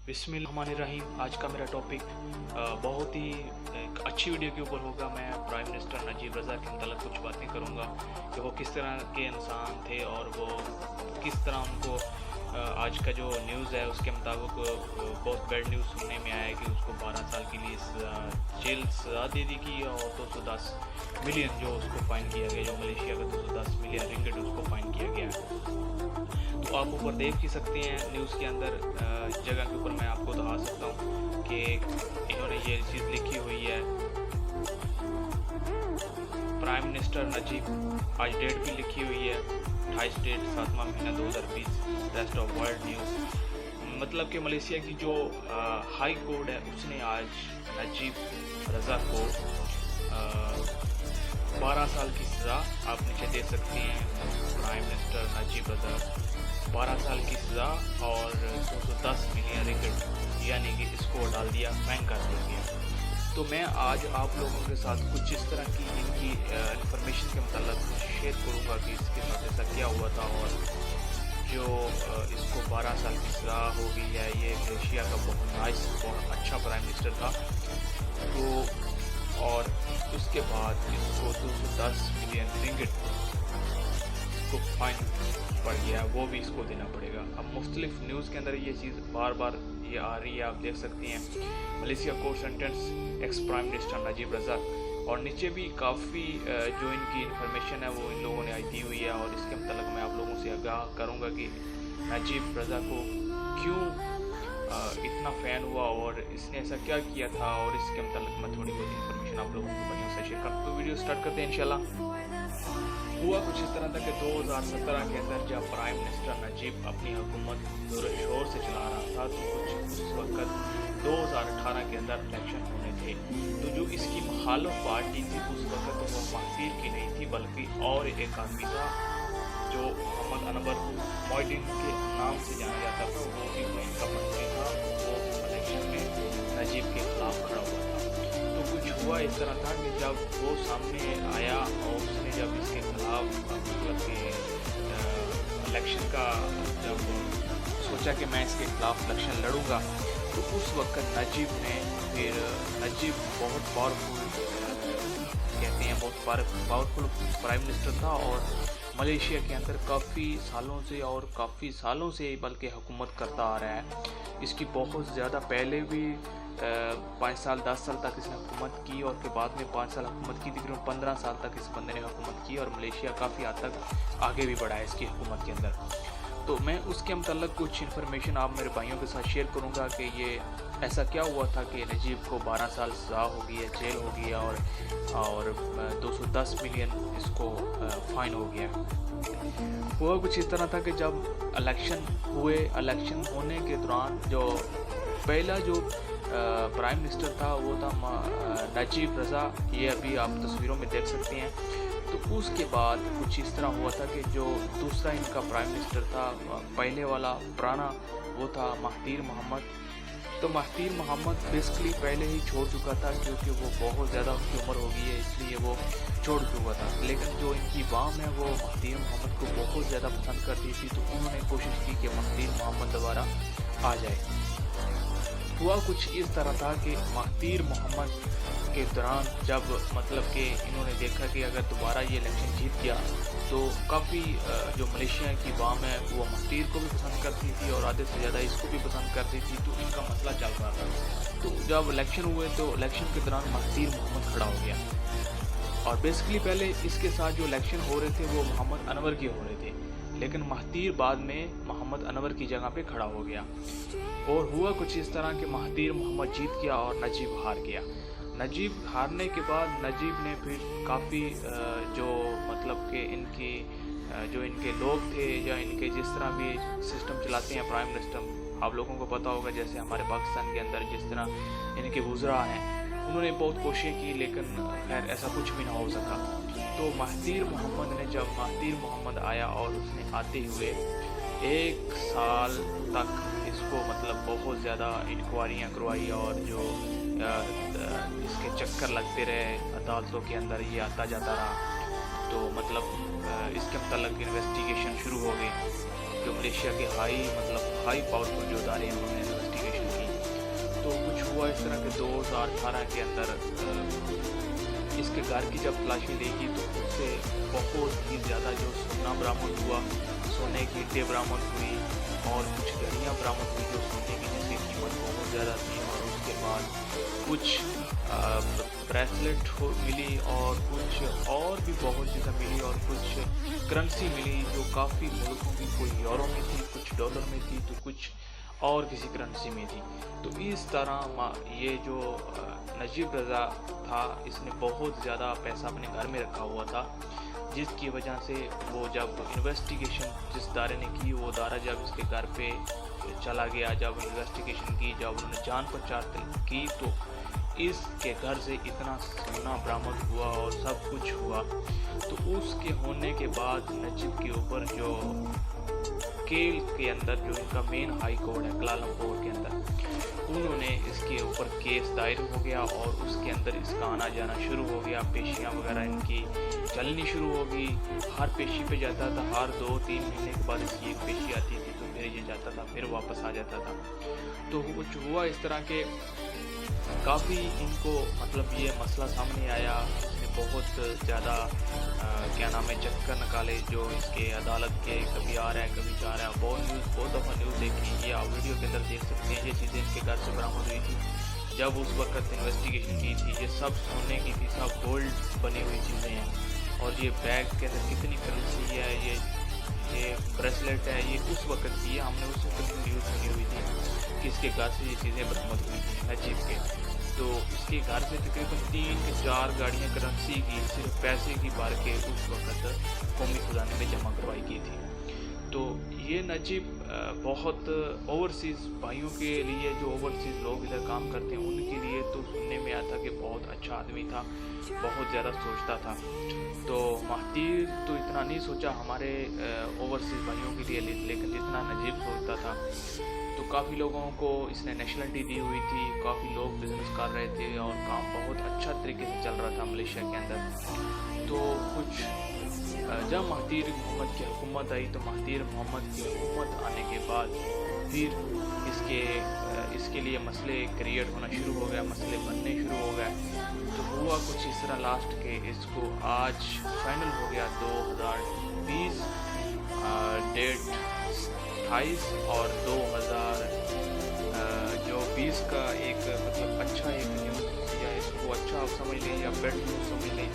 बिस्मिल्लाहिर्रहमानिर्रहीम। आज का मेरा टॉपिक बहुत ही एक अच्छी वीडियो के ऊपर होगा। मैं प्राइम मिनिस्टर नजीब रज़ाक के मतलब कुछ बातें करूंगा कि वो किस तरह के इंसान थे और वो किस तरह उनको आज का जो न्यूज़ है उसके मुताबिक बहुत बैड न्यूज़ सुनने में आया है कि उसको 12 साल के लिए जेल सज़ा दे दी गई और 210 मिलियन जो उसको फ़ाइन किया गया, जो मलेशिया का 210 मिलियन रिंगिट उसको फ़ाइन किया गया है। तो आप ऊपर देख ही सकते हैं न्यूज़ के अंदर जगह के ऊपर मैं आपको दिखा सकता हूँ कि इन्होंने ये चीज़ लिखी हुई है। प्राइम मिनिस्टर नजीब, आज डेट भी लिखी हुई है 28 डेट 7वां महीना 2020, रेस्ट ऑफ वर्ल्ड न्यूज़। मतलब कि मलेशिया की जो हाई कोर्ट है उसने आज नजीब रज़ाक को 12 साल की सज़ा, आप नीचे देख सकते हैं, प्राइम मिनिस्टर नजीब रज़ाक 12 साल की सज़ा और 210 मिलियन रिंगिट यानी कि इसको डाल दिया, फाइन कर दिया गया। तो मैं आज आप लोगों के साथ कुछ इस तरह की इनकी इंफॉर्मेशन के मतलब शेयर करूँगा कि इसके साथ ऐसा क्या हुआ था और जो इसको 12 साल की सज़ा हो गई है। ये मलेशिया का बहुत नाइस, बहुत अच्छा प्राइम मिनिस्टर था। तो और उसके बाद इसको 210 मिलियन रिंगिट इसको फाइन पड़ गया, वो भी इसको देना पड़ेगा। अब मुख्तलिफ न्यूज़ के अंदर ये चीज़ बार बार ये आ रही है, आप देख सकते हैं। Malaysia court sentence ex prime minister Najib Razak, और नीचे भी काफ़ी जो इनकी इन्फॉर्मेशन है वो इन लोगों ने दी हुई है और इसके मतलब मैं आप लोगों से आगाह करूँगा कि नजीब रज़ाक को क्यों इतना फ़ैन हुआ और इसने ऐसा क्या किया था, और इसके मतलब मैं थोड़ी बहुत इन्फॉर्मेशन आप लोगों को बनी से शेयर करूँ। तो वीडियो स्टार्ट करते हैं इंशाल्लाह। हुआ कुछ इस तरह था कि 2017 के अंदर जब प्राइम मिनिस्टर नजीब अपनी हुकूमत जोर शोर से चला रहा था, तो कुछ उस वक्त 2018 के अंदर इलेक्शन होने थे। तो जो इसकी मुखालिफ पार्टी थी उस वक्त वो महतीर की नहीं थी, बल्कि और एक आदमी था जो मोहम्मद अनवर मोइनुद्दीन के नाम से जाना जाता था, वो भी इनका मंत्री था। वो इलेक्शन में नजीब के खिलाफ खड़ा हुआ था। तो कुछ हुआ इस तरह था कि जब वो सामने आया और उसने जब इसके खिलाफ मतलब कि इलेक्शन का जब सोचा कि मैं इसके खिलाफ इलेक्शन लड़ूंगा, तो उस वक्त नजीब ने फिर नजीब बहुत पावरफुल कहते हैं, बहुत पावरफुल प्राइम मिनिस्टर था और मलेशिया के अंदर काफ़ी सालों से बल्कि हुकूमत करता आ रहा है। इसकी बहुत ज़्यादा पहले भी 5 साल 10 साल तक इसने हुकूमत की और के बाद में 5 साल हुकूमत की, तकरीबन 15 साल तक इस बंदे ने हुकूमत की और मलेशिया काफ़ी हद तक आगे भी बढ़ा है इसकी हुकूमत के अंदर। तो मैं उसके मतलब कुछ इन्फॉर्मेशन आप मेरे भाइयों के साथ शेयर करूंगा कि ये ऐसा क्या हुआ था कि नजीब को 12 साल सज़ा हो गई है, जेल हो गई है और 210 मिलियन इसको फ़ाइन हो गया। हुआ कुछ इस तरह था कि जब इलेक्शन होने के दौरान जो पहला जो प्राइम मिनिस्टर था वो था नजीब रज़ाक, ये अभी आप तस्वीरों में देख सकते हैं। तो उसके बाद कुछ इस तरह हुआ था कि जो दूसरा इनका प्राइम मिनिस्टर था, पहले वाला पुराना, वो था महतीर मोहम्मद। तो महतीर मोहम्मद बेसिकली पहले ही छोड़ चुका था क्योंकि वो बहुत ज़्यादा उसकी उम्र हो गई है, इसलिए वो छोड़ चुका था। लेकिन जो इनकी वाम है वो महतीर मोहम्मद को बहुत ज़्यादा पसंद करती थी, तो उन्होंने कोशिश की कि महतीर मोहम्मद दोबारा आ जाए। हुआ कुछ इस तरह था कि महतीर मोहम्मद के दौरान जब मतलब कि इन्होंने देखा कि अगर दोबारा ये इलेक्शन जीत गया तो काफ़ी जो मलेशिया की वाम है वो महतीर को भी पसंद करती थी और आधे से ज़्यादा इसको भी पसंद करती थी, तो इनका मसला चल रहा था। तो जब इलेक्शन हुए तो इलेक्शन के दौरान महतीर मोहम्मद खड़ा हो गया और बेसिकली पहले इसके साथ जो इलेक्शन हो रहे थे वो मोहम्मद अनवर के हो रहे थे, लेकिन महतीर बाद में मोहम्मद अनवर की जगह पे खड़ा हो गया। और हुआ कुछ इस तरह कि महतीर मोहम्मद जीत गया और नजीब हार गया। नजीब हारने के बाद नजीब ने फिर काफ़ी जो मतलब कि इनके लोग थे या इनके जिस तरह भी सिस्टम चलाते हैं प्राइम मिनिस्टर, आप लोगों को पता होगा जैसे हमारे पाकिस्तान के अंदर जिस तरह इनके वुज़रा हैं, उन्होंने बहुत कोशिशें की लेकिन खैर ऐसा कुछ भी ना हो सका। तो महतीर मोहम्मद आया और उसने आते हुए 1 साल तक इसको मतलब बहुत ज़्यादा इंक्वायरियाँ करवाई और जो इसके चक्कर लगते रहे अदालतों के अंदर, ये आता जाता रहा। तो मतलब इसके मतलब इन्वेस्टिगेशन शुरू हो गई। जो मलेशिया के हाई पावरफुल जो अदारे हैं उन्होंने इन्वेस्टिगेशन की हुआ इस तरह के 2018 के अंदर इसके घर की जब तलाशी ली गई तो उससे बहुत ही ज़्यादा जो सोना बरामद हुआ, सोने की ईंटें बरामद हुई और कुछ घड़ियाँ बरामद हुई जो सोने की जिसकी कीमत बहुत ज़्यादा थी। और उसके बाद कुछ ब्रेसलेट मिली और कुछ और भी बहुत चीज़ें मिली और कुछ करेंसी मिली जो काफ़ी मुल्कों की, कोई यूरो में थी, कुछ डॉलर में थी, तो कुछ और किसी करेंसी में थी। तो इस तरह ये जो नजीब रज़ा था इसने बहुत ज़्यादा पैसा अपने घर में रखा हुआ था, जिसकी वजह से वो जब इन्वेस्टिगेशन जिस दारे ने की, वो दारा जब इसके घर पे चला गया, जब इन्वेस्टिगेशन की, जब उन्होंने जान पहचान की, तो इसके घर से इतना सोना बरामद हुआ और सब कुछ हुआ। तो उसके होने के बाद नजीब के ऊपर जो केल के अंदर जो इनका मेन हाई कोर्ट है कुआलालंपुर के अंदर, उन्होंने इसके ऊपर केस दायर हो गया और उसके अंदर इसका आना जाना शुरू हो गया। पेशियाँ वगैरह इनकी चलनी शुरू हो गई। हर पेशी पे जाता था, हर 2-3 महीने के बाद इसकी एक पेशी आती थी, तो फिर ये जाता था, फिर वापस आ जाता था। तो कुछ हुआ इस तरह के काफ़ी इनको मतलब ये मसला सामने आया। इसने बहुत ज़्यादा क्या नाम है चक्कर निकाले जो इसके अदालत के, कभी आ रहा है कभी जा रहा है। बहुत दफ़ा न्यूज़ देखी, ये आप वीडियो के अंदर देख सकते हैं। ये चीज़ें इनके घर से बरामद हुई थी जब उस वक्त इन्वेस्टिगेशन की थी। ये सब सोने की थी, सब गोल्ड बनी हुई चीज़ें हैं। और ये बैग के अंदर कितनी करेंसी है, ये ब्रेसलेट है, ये उस वक्त की है। हमने उस वक्त न्यूज़ सुनी हुई थी कि इसके घर से ये चीज़ें बरामद हुई थी नजीब के। तो इसके घर से तकरीबन 3-4 गाड़ियाँ करेंसी की, सिर्फ पैसे की भर के उस वक्त कौमी खजाने में जमा करवाई गई थी। तो ये नजीब बहुत ओवरसीज़ भाइयों के लिए, जो ओवरसीज़ लोग इधर काम करते हैं उनके लिए तो सुनने में आया था कि बहुत अच्छा आदमी था, बहुत ज़्यादा सोचता था। तो महातीर तो इतना नहीं सोचा हमारे ओवरसीज़ भाइयों के लिए, लेकिन जितना नजीब सोचता था। तो काफ़ी लोगों को इसने नेशनलिटी दी हुई थी, काफ़ी लोग बिज़नेस कर रहे थे और काम बहुत अच्छा तरीके से चल रहा था मलेशिया के अंदर। तो कुछ जब महातीर मोहम्मद की हुकूमत आई, तो महातीर मोहम्मद की हुकूमत आने के बाद फिर इसके लिए मसले क्रिएट होना शुरू हो गया, मसले बनने शुरू हो गए। तो हुआ कुछ इस तरह लास्ट के इसको आज फाइनल हो गया 2020 डेट 28 और 2020 का एक मतलब अच्छा एक न्यूज़ या इसको अच्छा आप समझ लें या बेड न्यूज़ समझ लें।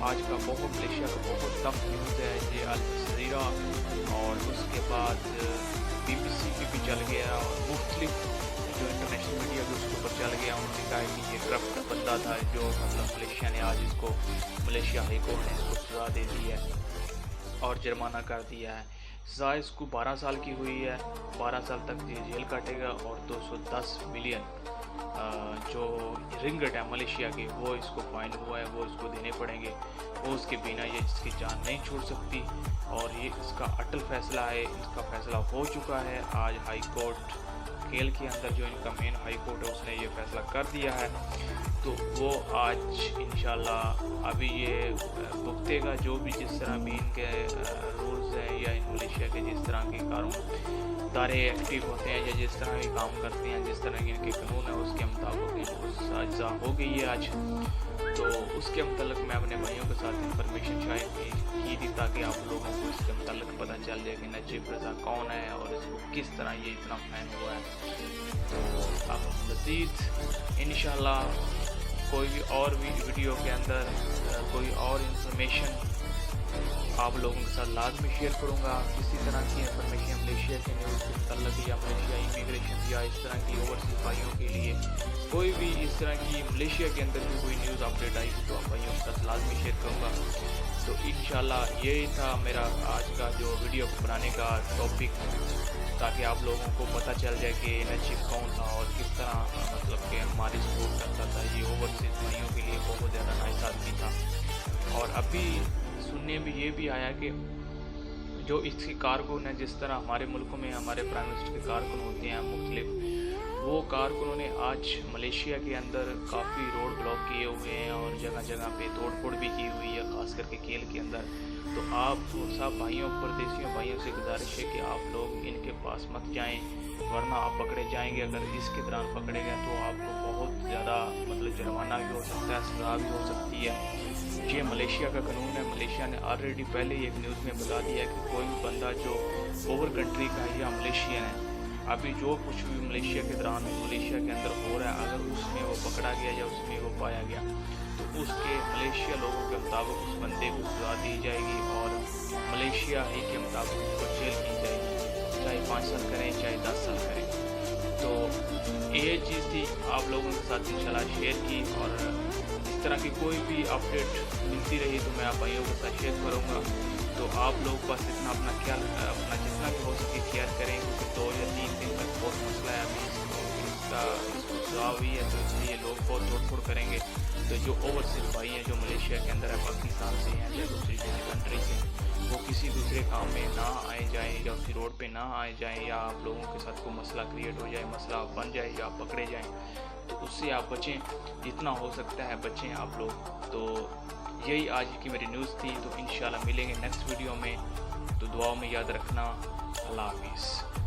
आज का बहुत मलेशिया का बहुत टफ न्यूज़ है ये अल जज़ीरा, और उसके बाद BBC पे भी चल गया और मुख्तलिफ जो इंटरनेशनल मीडिया भी उसके ऊपर चल गया। उन्होंने कहा कि ये करप्ट बंदा था जो मतलब मलेशिया ने आज इसको मलेशिया हाई कोर्ट ने इसको सज़ा दे दी है और जुर्माना कर दिया है। सज़ा इसको 12 साल की हुई है, 12 साल तक ये जेल काटेगा और 210 मिलियन जो रिंगट है मलेशिया के वो इसको फाइन हुआ है, वो इसको देने पड़ेंगे। वो उसके बिना ये इसकी जान नहीं छोड़ सकती और ये इसका अटल फैसला है। इसका फैसला हो चुका है। आज हाई कोर्ट केल के अंदर जो इनका मेन हाई कोर्ट है उसने ये फैसला कर दिया है। तो वो आज इंशाल्लाह अभी ये भुगतेगा जो भी जिस तरह भी इनके रूल्स हैं या इन मलेशिया के जिस तरह के कानून दारे एक्टिव होते हैं या जिस तरह के काम करते हैं, जिस तरह के इनके कानून है उसके मुताबिक इनको सज़ा हो गई है आज। तो उसके मतलब मैं अपने भाइयों के साथ इंफॉर्मेशन शायद की थी ताकि आप लोगों को इसके मतलब पता चल जाए कि नजीब रज़ा कौन है और इसको किस तरह ये इतना फैन हुआ है। तो अब मज़ीद इंशाल्लाह कोई भी और भी वीडियो के अंदर कोई और इंफॉर्मेशन आप लोगों के साथ लाजमी शेयर करूँगा। किसी तरह की इंफॉर्मेशन मलेशिया के न्यूज़ के मतलब या मलेशिया इमिग्रेशन या इस तरह की ओवरसीज़ भाइयों के लिए कोई भी इस तरह की मलेशिया के अंदर भी कोई न्यूज़ अपडेट आई तो आप भाइयों के साथ लाजमी शेयर करूँगा। तो इंशाल्लाह यही था मेरा आज का जो वीडियो बनाने का टॉपिक, ताकि आप लोगों को पता चल जाए कि नजीब कौन था और किस तरह मतलब कि हमारी सपोर्ट करता था। ये ओवरसीज़ भाइयों के लिए बहुत ज़्यादा नाइस आदमी था। और अभी सुनने में ये भी आया कि जो इसके कारकुन हैं, जिस तरह हमारे मुल्कों में हमारे प्राइम मिनिस्टर के कारकुन होते हैं मुख्तलिफ, वो वो कारकुनों ने आज मलेशिया के अंदर काफ़ी रोड ब्लॉक किए हुए हैं और जगह जगह पे तोड़ फोड़ भी की हुई है, ख़ास करके केल के अंदर। तो आप सब भाइयों परदेशियों भाइयों से गुजारिश है कि आप लोग इनके पास मत जाएं, वरना आप पकड़े जाएंगे। अगर इसके दौरान पकड़े गए तो आपको बहुत ज़्यादा मतलब जुर्माना भी हो सकता है, सज़ा भी हो सकती है। ये मलेशिया का कानून है। मलेशिया ने ऑलरेडी पहले ही एक न्यूज़ में बता दिया कि कोई भी बंदा जो ओवर कंट्री का है या मलेशियन है, अभी जो कुछ भी मलेशिया के दौरान मलेशिया के अंदर हो रहा है, अगर उसमें वो पकड़ा गया या उसमें वो पाया गया तो उसके मलेशिया लोगों के मुताबिक उस बंदे को सजा दी जाएगी और मलेशिया ही के मुताबिक उसको जेल की जाएगी, चाहे 5 साल करें चाहे 10 साल करें। तो ये चीज़ थी, आप लोगों के साथ इंशाल्लाह शेयर की, और इस तरह की कोई भी अपडेट मिलती रही तो मैं आप भाइयों के साथ शेयर करूँगा। तो आप लोग बस इतना अपना ख्याल, अपना जितना भी हो सके केयर करें, क्योंकि 2 या 3 दिन तक बहुत मसला है अभी इसको सजा हुई है, तो इसलिए लोग बहुत तोड़ फोड़ करेंगे। तो जो ओवरसीज भाई हैं जो मलेशिया के अंदर है, पाकिस्तान से हैं या दूसरी कंट्री से, वो किसी दूसरे काम में ना आए जाएँ या उसी रोड पे ना आए जाएँ, या आप लोगों के साथ कोई मसला क्रिएट हो जाए, मसला बन जाए या पकड़े जाएँ, तो उससे आप बचें, जितना हो सकता है बचें आप लोग। तो यही आज की मेरी न्यूज़ थी। तो इंशाल्लाह मिलेंगे नेक्स्ट वीडियो में, तो दुआओं में याद रखना। अल्लाह हाफिज़।